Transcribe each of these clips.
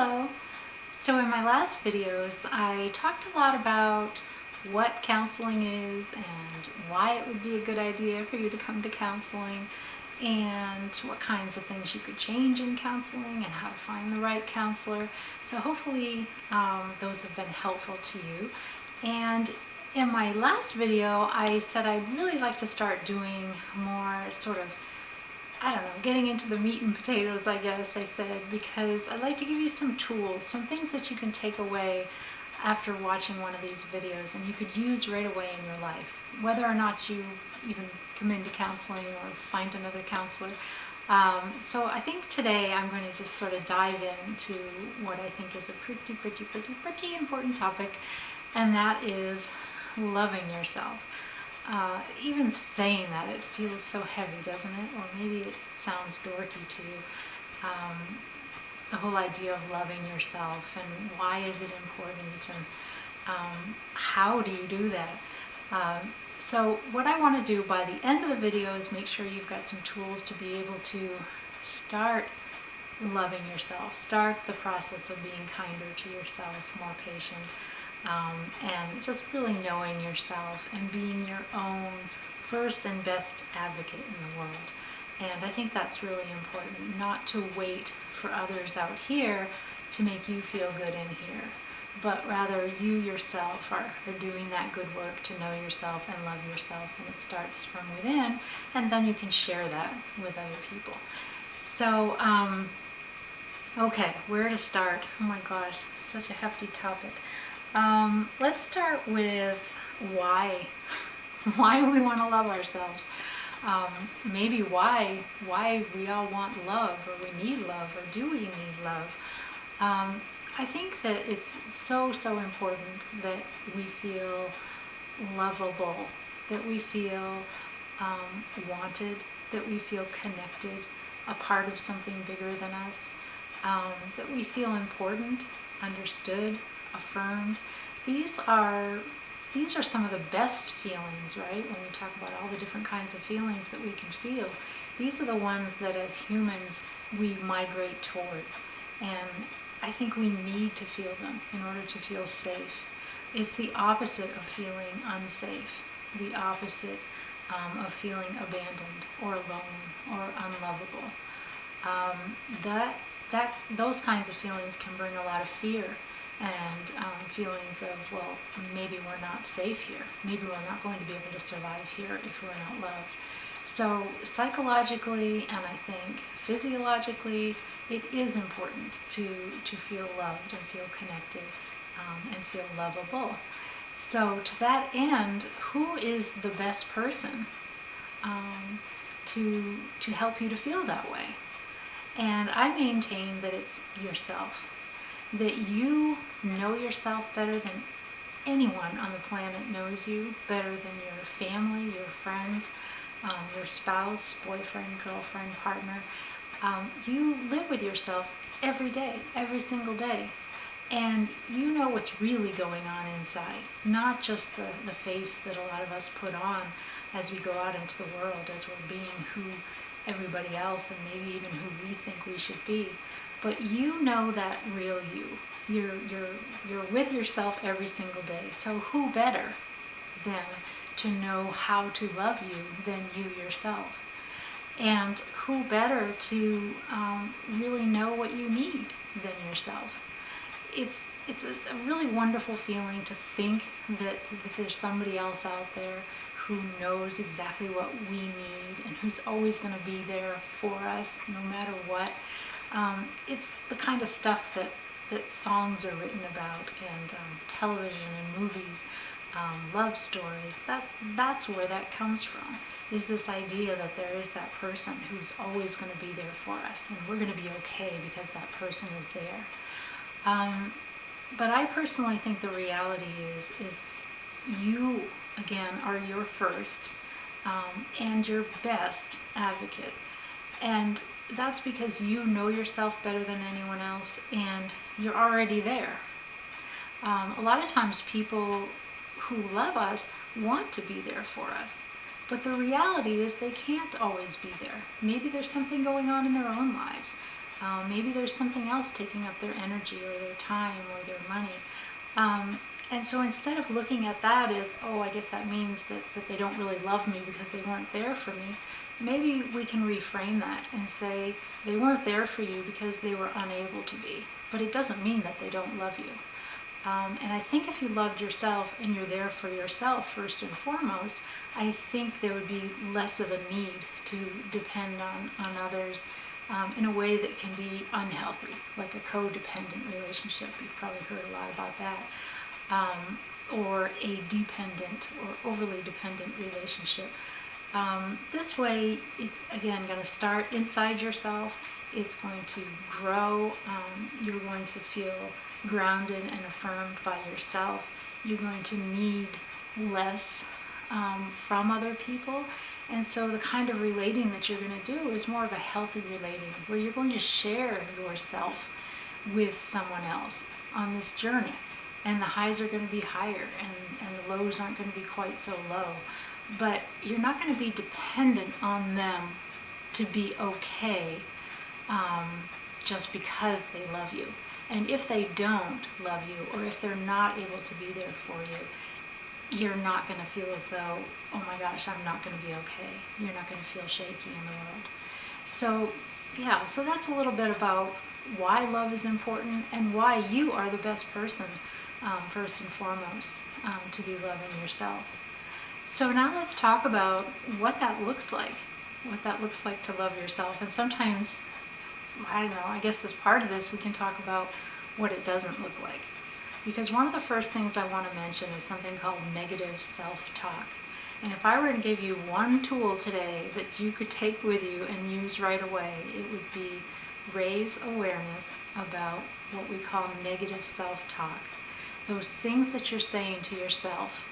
Hello! So in my last videos I talked a lot about what counseling is and why it would be a good idea for you to come to counseling and what kinds of things you could change in counseling and how to find the right counselor. So hopefully those have been helpful to you. And in my last video I said I'd really like to start doing more sort of, I don't know, getting into the meat and potatoes, I guess I said, because I'd like to give you some tools, some things that you can take away after watching one of these videos and you could use right away in your life, whether or not you even come into counseling or find another counselor. So I think today I'm going to just sort of dive into what I think is a pretty important topic, and that is loving yourself. Even saying that, it feels so heavy, doesn't it? Or maybe it sounds dorky to you. The whole idea of loving yourself and why is it important and how do you do that? So what I want to do by the end of the video is make sure you've got some tools to be able to start loving yourself, start the process of being kinder to yourself, more patient. And just really knowing yourself and being your own first and best advocate in the world. And I think that's really important, not to wait for others out here to make you feel good in here, but rather you yourself are doing that good work to know yourself and love yourself, and it starts from within, and then you can share that with other people. So, okay, where to start? Oh my gosh, such a hefty topic. Let's start with why we want to love ourselves. Maybe why we all want love, or we need love, or do we need love? I think that it's so important that we feel lovable, that we feel wanted, that we feel connected, a part of something bigger than us, that we feel important, understood, affirmed. These are some of the best feelings, right? When we talk about all the different kinds of feelings that we can feel, these are the ones that as humans we migrate towards, and I think we need to feel them in order to feel safe. It's the opposite of feeling unsafe, the opposite of feeling abandoned or alone or unlovable. Those kinds of feelings can bring a lot of fear and feelings of, well, maybe we're not safe here. Maybe we're not going to be able to survive here if we're not loved. So psychologically and I think physiologically, it is important to feel loved and feel connected and feel lovable. So to that end, who is the best person to help you to feel that way? And I maintain that it's yourself. That you know yourself better than anyone on the planet knows you, better than your family, your friends, your spouse, boyfriend, girlfriend, partner. You live with yourself every day, every single day, and you know what's really going on inside, not just the face that a lot of us put on as we go out into the world, as we're being who everybody else and maybe even who we think we should be. But you know that real you. You're with yourself every single day. So who better than to know how to love you than you yourself? And who better to really know what you need than yourself? It's a really wonderful feeling to think that there's somebody else out there who knows exactly what we need and who's always going to be there for us no matter what. It's the kind of stuff that songs are written about, and television and movies, love stories. That's where that comes from, is this idea that there is that person who's always going to be there for us, and we're going to be okay because that person is there. But I personally think the reality is you, again, are your first and your best advocate. And that's because you know yourself better than anyone else, and you're already there. A lot of times people who love us want to be there for us, but the reality is they can't always be there. Maybe there's something going on in their own lives. Maybe there's something else taking up their energy or their time or their money. And so instead of looking at that as, oh, I guess that means that they don't really love me because they weren't there for me, maybe we can reframe that and say they weren't there for you because they were unable to be. But it doesn't mean that they don't love you. And I think if you loved yourself and you're there for yourself first and foremost, I think there would be less of a need to depend on others in a way that can be unhealthy, like a codependent relationship. You've probably heard a lot about that. Or a dependent or overly dependent relationship. This way, it's again going to start inside yourself. It's going to grow. You're going to feel grounded and affirmed by yourself. You're going to need less from other people. And so the kind of relating that you're going to do is more of a healthy relating, where you're going to share yourself with someone else on this journey. And the highs are going to be higher, and the lows aren't going to be quite so low. But you're not going to be dependent on them to be okay just because they love you. And if they don't love you, or if they're not able to be there for you, you're not going to feel as though, oh my gosh, I'm not going to be okay. You're not going to feel shaky in the world. So yeah, so that's a little bit about why love is important and why you are the best person, first and foremost, to be loving yourself. So now let's talk about what that looks like to love yourself. And sometimes, I don't know, I guess as part of this we can talk about what it doesn't look like. Because one of the first things I want to mention is something called negative self-talk. And if I were to give you one tool today that you could take with you and use right away, it would be raise awareness about what we call negative self-talk. Those things that you're saying to yourself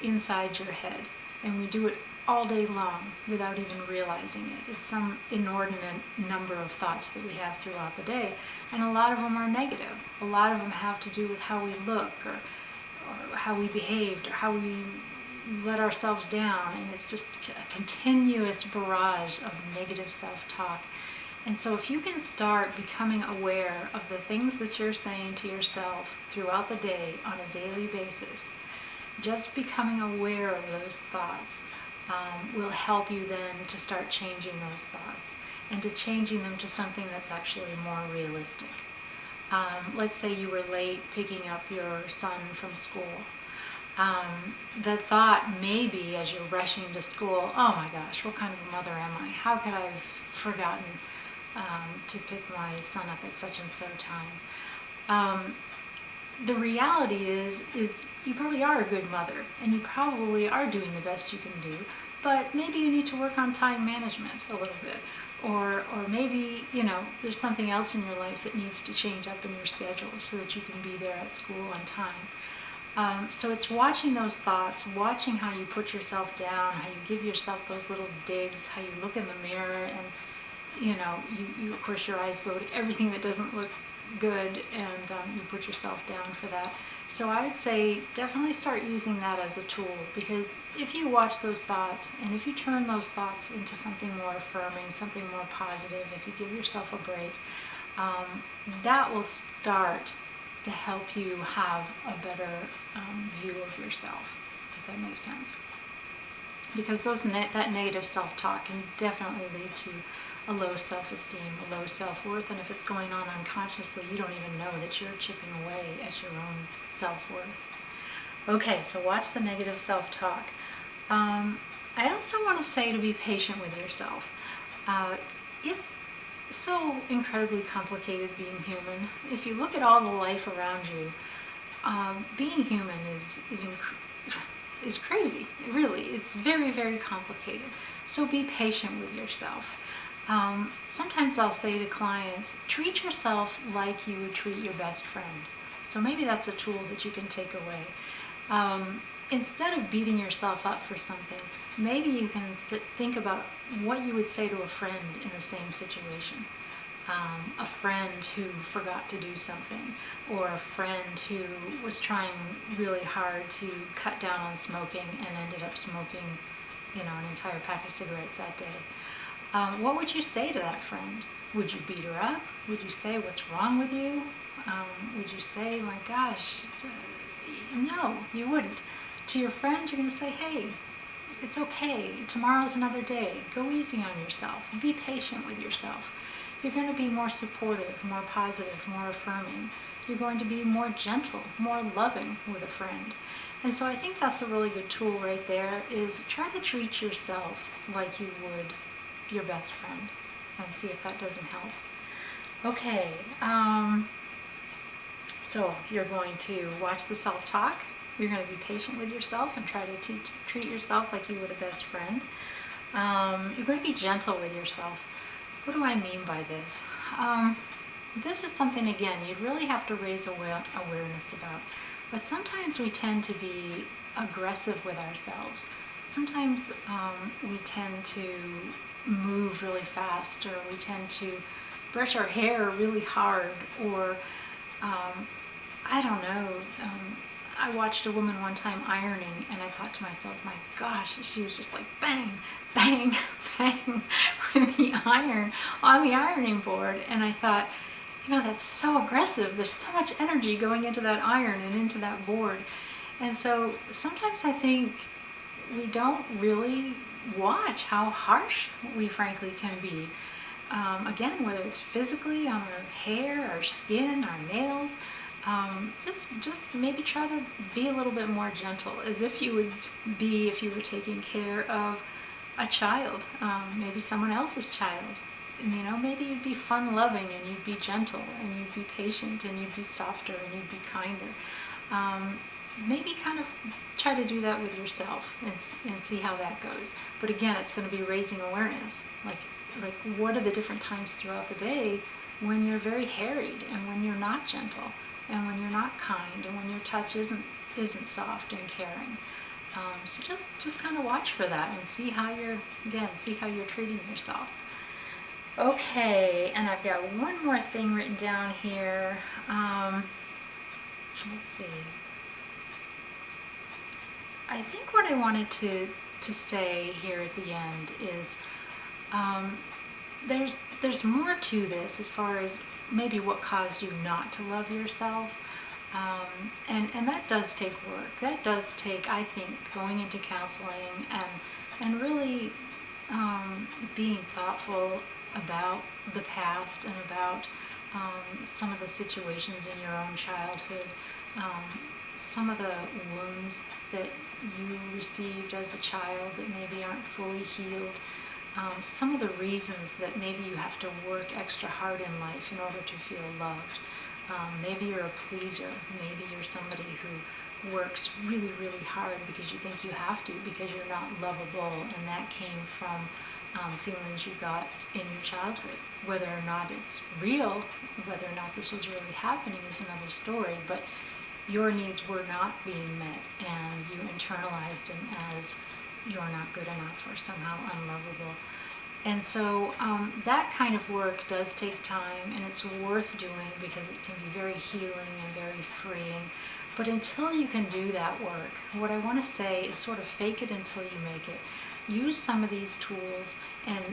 inside your head. And we do it all day long without even realizing it. It's some inordinate number of thoughts that we have throughout the day. And a lot of them are negative. A lot of them have to do with how we look or how we behaved or how we let ourselves down. And it's just a continuous barrage of negative self-talk. And so if you can start becoming aware of the things that you're saying to yourself throughout the day on a daily basis, just becoming aware of those thoughts will help you then to start changing those thoughts and to changing them to something that's actually more realistic. Let's say you were late picking up your son from school. The thought maybe as you're rushing to school, oh my gosh, what kind of a mother am I? How could I have forgotten to pick my son up at such and so time? The reality is you probably are a good mother, and you probably are doing the best you can do, but maybe you need to work on time management a little bit, or maybe, there's something else in your life that needs to change up in your schedule so that you can be there at school on time. So it's watching those thoughts, watching how you put yourself down, how you give yourself those little digs, how you look in the mirror, and you of course your eyes go to everything that doesn't look good, and you put yourself down for that. So I would say definitely start using that as a tool, because if you watch those thoughts and if you turn those thoughts into something more affirming, something more positive, if you give yourself a break, that will start to help you have a better view of yourself, if that makes sense. Because that negative self-talk can definitely lead to a low self-esteem, a low self-worth, and if it's going on unconsciously, you don't even know that you're chipping away at your own self-worth. Okay, so watch the negative self-talk. I also want to say to be patient with yourself. It's so incredibly complicated being human. If you look at all the life around you, being human is crazy, really. It's very, very complicated. So be patient with yourself. Sometimes I'll say to clients, treat yourself like you would treat your best friend. So maybe that's a tool that you can take away. Instead of beating yourself up for something, maybe you can think about what you would say to a friend in the same situation. A friend who forgot to do something, or a friend who was trying really hard to cut down on smoking and ended up smoking, an entire pack of cigarettes that day. What would you say to that friend? Would you beat her up? Would you say, what's wrong with you? Would you say, my gosh, no, you wouldn't. To your friend, you're going to say, hey, it's okay. Tomorrow's another day. Go easy on yourself. Be patient with yourself. You're going to be more supportive, more positive, more affirming. You're going to be more gentle, more loving with a friend. And so I think that's a really good tool right there, is try to treat yourself like you would your best friend, and see if that doesn't help. Okay, so you're going to watch the self-talk. You're going to be patient with yourself and try to treat yourself like you would a best friend. You're going to be gentle with yourself. What do I mean by this? This is something, again, you'd really have to raise awareness about. But sometimes we tend to be aggressive with ourselves. Sometimes we tend to move really fast, or we tend to brush our hair really hard, or I don't know. I watched a woman one time ironing, and I thought to myself, my gosh, she was just like bang, bang, bang with the iron on the ironing board. And I thought, you know, that's so aggressive. There's so much energy going into that iron and into that board. And so sometimes I think we don't really watch how harsh we frankly can be. Again, whether it's physically on our hair, our skin, our nails, just maybe try to be a little bit more gentle, as if you would be if you were taking care of a child, maybe someone else's child. And, you know, maybe you'd be fun-loving, and you'd be gentle, and you'd be patient, and you'd be softer, and you'd be kinder. Maybe kind of try to do that with yourself and see how that goes. But again, it's going to be raising awareness. Like what are the different times throughout the day when you're very harried, and when you're not gentle, and when you're not kind, and when your touch isn't soft and caring. So just kind of watch for that and see how you're treating yourself. Okay, and I've got one more thing written down here. Let's see. I think what I wanted to say here at the end is there's more to this as far as maybe what caused you not to love yourself. And that does take work. That does take, I think, going into counseling and really being thoughtful about the past, and about some of the situations in your own childhood, some of the wounds that you received as a child that maybe aren't fully healed, some of the reasons that maybe you have to work extra hard in life in order to feel loved. Maybe you're a pleaser. Maybe you're somebody who works really, really hard because you think you have to, because you're not lovable, and that came from feelings you got in your childhood. Whether or not it's real, whether or not this was really happening is another story, but your needs were not being met, and you internalized them as you're not good enough or somehow unlovable. And so that kind of work does take time, and it's worth doing because it can be very healing and very freeing. But until you can do that work, what I want to say is sort of fake it until you make it. Use some of these tools, and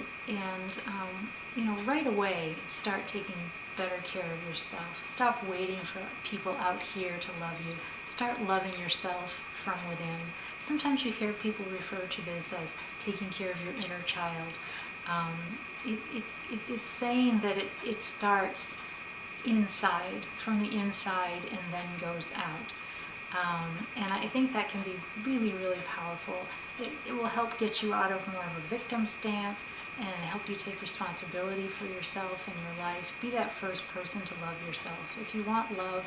right away start taking better care of yourself. Stop waiting for people out here to love you. Start loving yourself from within. Sometimes you hear people refer to this as taking care of your inner child. It's saying that it starts inside, from the inside, and then goes out. And I think that can be really, really powerful. It will help get you out of more of a victim stance and help you take responsibility for yourself and your life. Be that first person to love yourself. If you want love,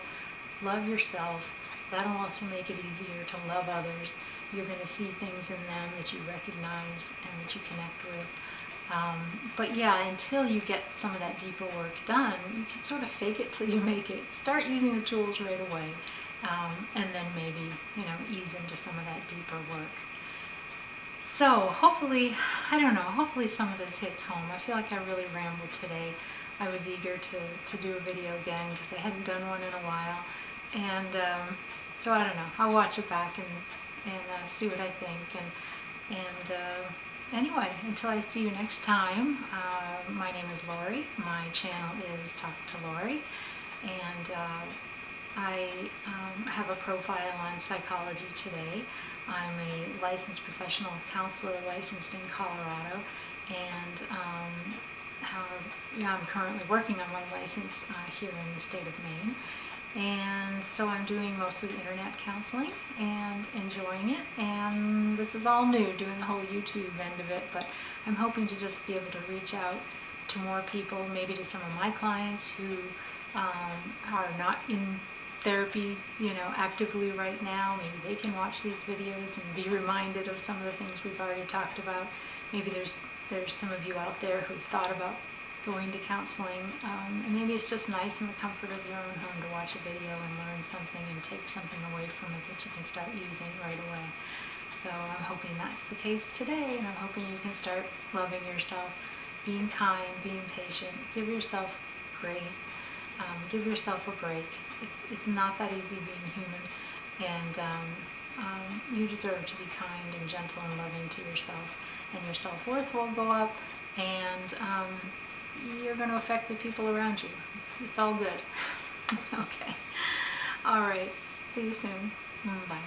love yourself. That'll also make it easier to love others. You're going to see things in them that you recognize and that you connect with. But yeah, until you get some of that deeper work done, you can sort of fake it till you make it. Start using the tools right away. And then maybe, ease into some of that deeper work. So hopefully, hopefully some of this hits home. I feel like I really rambled today. I was eager to do a video again because I hadn't done one in a while. And so I don't know, I'll watch it back and see what I think. And anyway, until I see you next time, my name is Laurie. My channel is Talk to Laurie, and I have a profile on Psychology Today. I'm a licensed professional counselor licensed in Colorado, and I'm currently working on my license here in the state of Maine. And so I'm doing mostly internet counseling and enjoying it, and this is all new, doing the whole YouTube end of it, but I'm hoping to just be able to reach out to more people, maybe to some of my clients who are not in therapy, actively right now. Maybe they can watch these videos and be reminded of some of the things we've already talked about. Maybe there's some of you out there who've thought about going to counseling, and maybe it's just nice in the comfort of your own home to watch a video and learn something and take something away from it that you can start using right away. So I'm hoping that's the case today, and I'm hoping you can start loving yourself, being kind, being patient, give yourself grace, give yourself a break. It's not that easy being human, and you deserve to be kind and gentle and loving to yourself, and your self-worth will go up, and you're going to affect the people around you. It's all good. Okay. All right. See you soon. Bye.